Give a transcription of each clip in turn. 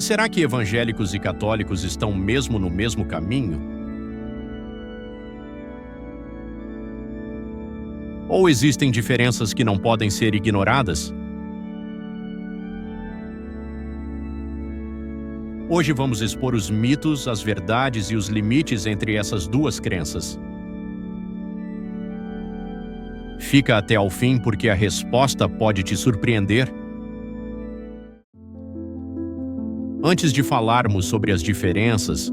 Será que evangélicos e católicos estão mesmo no mesmo caminho? Ou existem diferenças que não podem ser ignoradas? Hoje vamos expor os mitos, as verdades e os limites entre essas duas crenças. Fica até ao fim porque a resposta pode te surpreender. Antes de falarmos sobre as diferenças,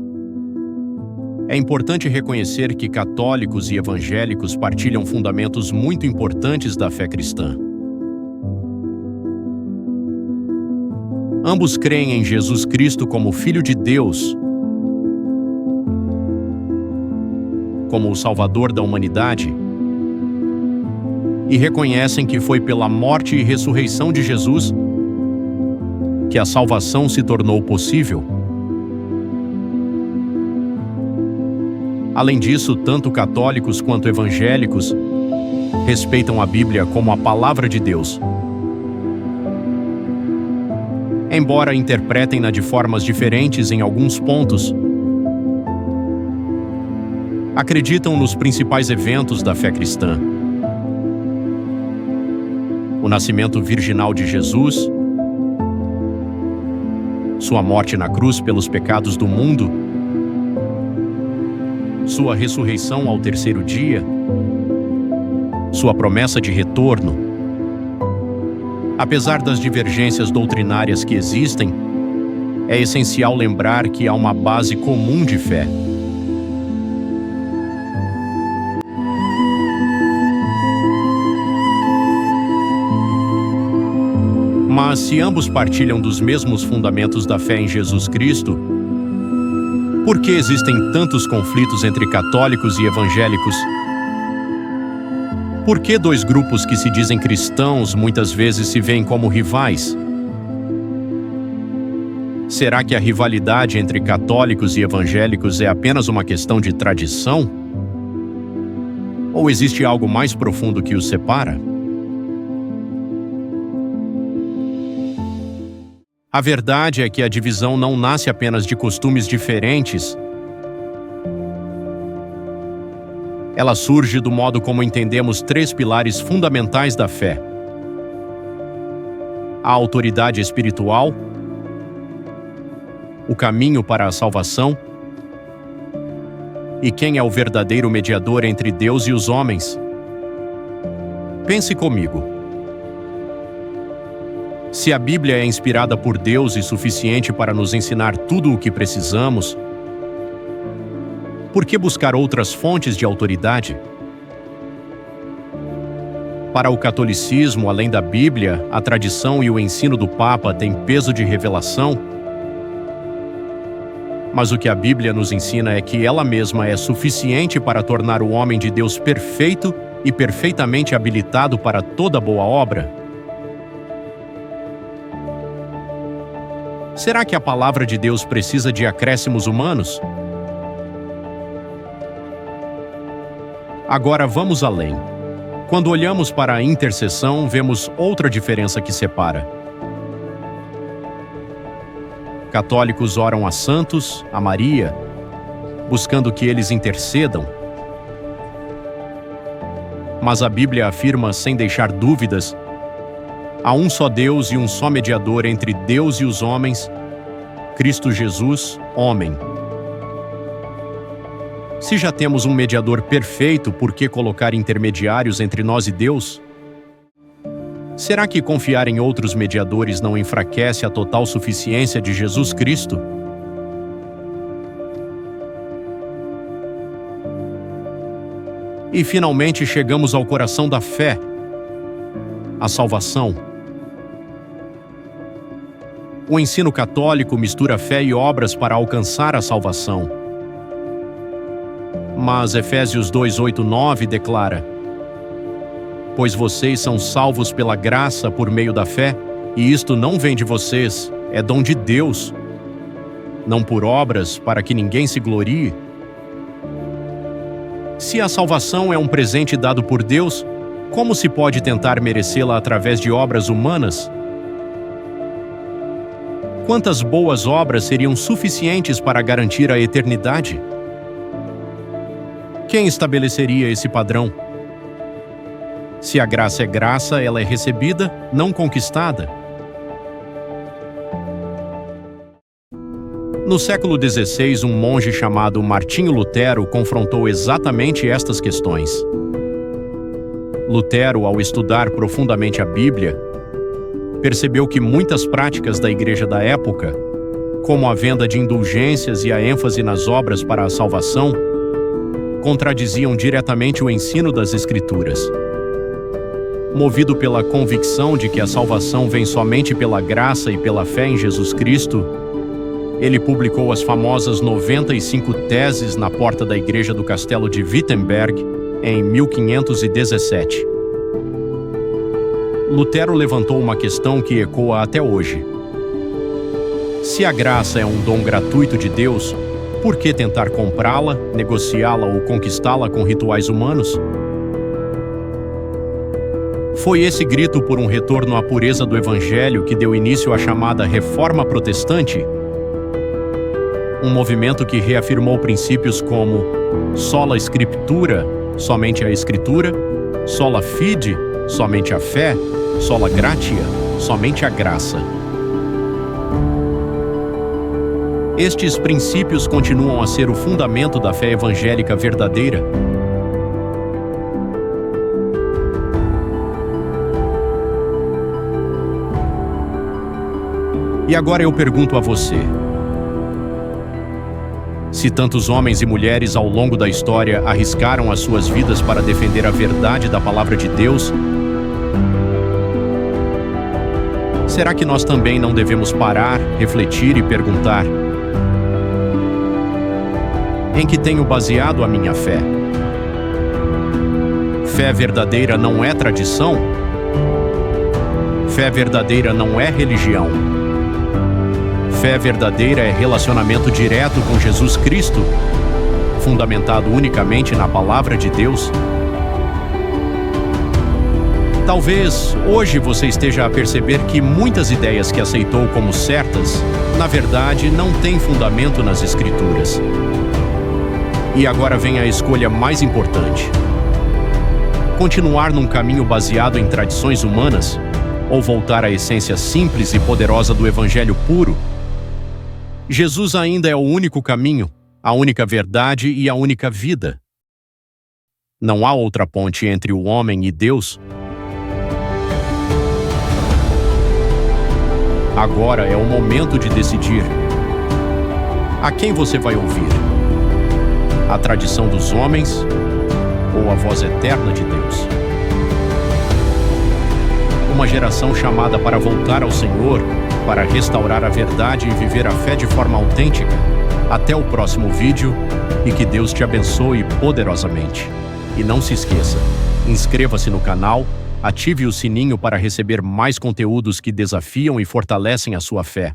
é importante reconhecer que católicos e evangélicos partilham fundamentos muito importantes da fé cristã. Ambos creem em Jesus Cristo como Filho de Deus, como o Salvador da humanidade, e reconhecem que foi pela morte e ressurreição de Jesus que a salvação se tornou possível. Além disso, tanto católicos quanto evangélicos respeitam a Bíblia como a Palavra de Deus. Embora interpretem-na de formas diferentes em alguns pontos, acreditam nos principais eventos da fé cristã: o nascimento virginal de Jesus, sua morte na cruz pelos pecados do mundo, sua ressurreição ao terceiro dia, sua promessa de retorno. Apesar das divergências doutrinárias que existem, é essencial lembrar que há uma base comum de fé. Mas se ambos partilham dos mesmos fundamentos da fé em Jesus Cristo, por que existem tantos conflitos entre católicos e evangélicos? Por que dois grupos que se dizem cristãos muitas vezes se veem como rivais? Será que a rivalidade entre católicos e evangélicos é apenas uma questão de tradição? Ou existe algo mais profundo que os separa? A verdade é que a divisão não nasce apenas de costumes diferentes. Ela surge do modo como entendemos três pilares fundamentais da fé: a autoridade espiritual, o caminho para a salvação e quem é o verdadeiro mediador entre Deus e os homens. Pense comigo. Se a Bíblia é inspirada por Deus e suficiente para nos ensinar tudo o que precisamos, por que buscar outras fontes de autoridade? Para o catolicismo, além da Bíblia, a tradição e o ensino do Papa têm peso de revelação. Mas o que a Bíblia nos ensina é que ela mesma é suficiente para tornar o homem de Deus perfeito e perfeitamente habilitado para toda boa obra. Será que a palavra de Deus precisa de acréscimos humanos? Agora vamos além. Quando olhamos para a intercessão, vemos outra diferença que separa. Católicos oram a santos, a Maria, buscando que eles intercedam. Mas a Bíblia afirma, sem deixar dúvidas, há um só Deus e um só mediador entre Deus e os homens, Cristo Jesus, homem. Se já temos um mediador perfeito, por que colocar intermediários entre nós e Deus? Será que confiar em outros mediadores não enfraquece a total suficiência de Jesus Cristo? E finalmente chegamos ao coração da fé, a salvação. O ensino católico mistura fé e obras para alcançar a salvação. Mas Efésios 2:8-9 declara: pois vocês são salvos pela graça por meio da fé, e isto não vem de vocês, é dom de Deus, não por obras, para que ninguém se glorie. Se a salvação é um presente dado por Deus, como se pode tentar merecê-la através de obras humanas? quantas boas obras seriam suficientes para garantir a eternidade? Quem estabeleceria esse padrão? Se a graça é graça, ela é recebida, não conquistada. No século XVI, um monge chamado Martinho Lutero confrontou exatamente estas questões. Lutero, ao estudar profundamente a Bíblia, percebeu que muitas práticas da igreja da época, como a venda de indulgências e a ênfase nas obras para a salvação, contradiziam diretamente o ensino das Escrituras. Movido pela convicção de que a salvação vem somente pela graça e pela fé em Jesus Cristo, ele publicou as famosas 95 Teses na porta da igreja do Castelo de Wittenberg em 1517. Lutero levantou uma questão que ecoa até hoje. Se a graça é um dom gratuito de Deus, por que tentar comprá-la, negociá-la ou conquistá-la com rituais humanos? Foi esse grito por um retorno à pureza do Evangelho que deu início à chamada Reforma Protestante, um movimento que reafirmou princípios como sola scriptura, somente a Escritura, sola fide, somente a fé, sola gratia, somente a graça. Estes princípios continuam a ser o fundamento da fé evangélica verdadeira. E agora eu pergunto a você: se tantos homens e mulheres ao longo da história arriscaram as suas vidas para defender a verdade da palavra de Deus, será que nós também não devemos parar, refletir e perguntar: em que tenho baseado a minha fé? Fé verdadeira não é tradição? Fé verdadeira não é religião? Fé verdadeira é relacionamento direto com Jesus Cristo, fundamentado unicamente na Palavra de Deus? Talvez hoje você esteja a perceber que muitas ideias que aceitou como certas, na verdade, não têm fundamento nas Escrituras. E agora vem a escolha mais importante: continuar num caminho baseado em tradições humanas ou voltar à essência simples e poderosa do Evangelho puro? Jesus ainda é o único caminho, a única verdade e a única vida. Não há outra ponte entre o homem e Deus. Agora é o momento de decidir. A quem você vai ouvir? A tradição dos homens ou a voz eterna de Deus? Uma geração chamada para voltar ao Senhor, para restaurar a verdade e viver a fé de forma autêntica. Até o próximo vídeo e que Deus te abençoe poderosamente. E não se esqueça, inscreva-se no canal, ative o sininho para receber mais conteúdos que desafiam e fortalecem a sua fé.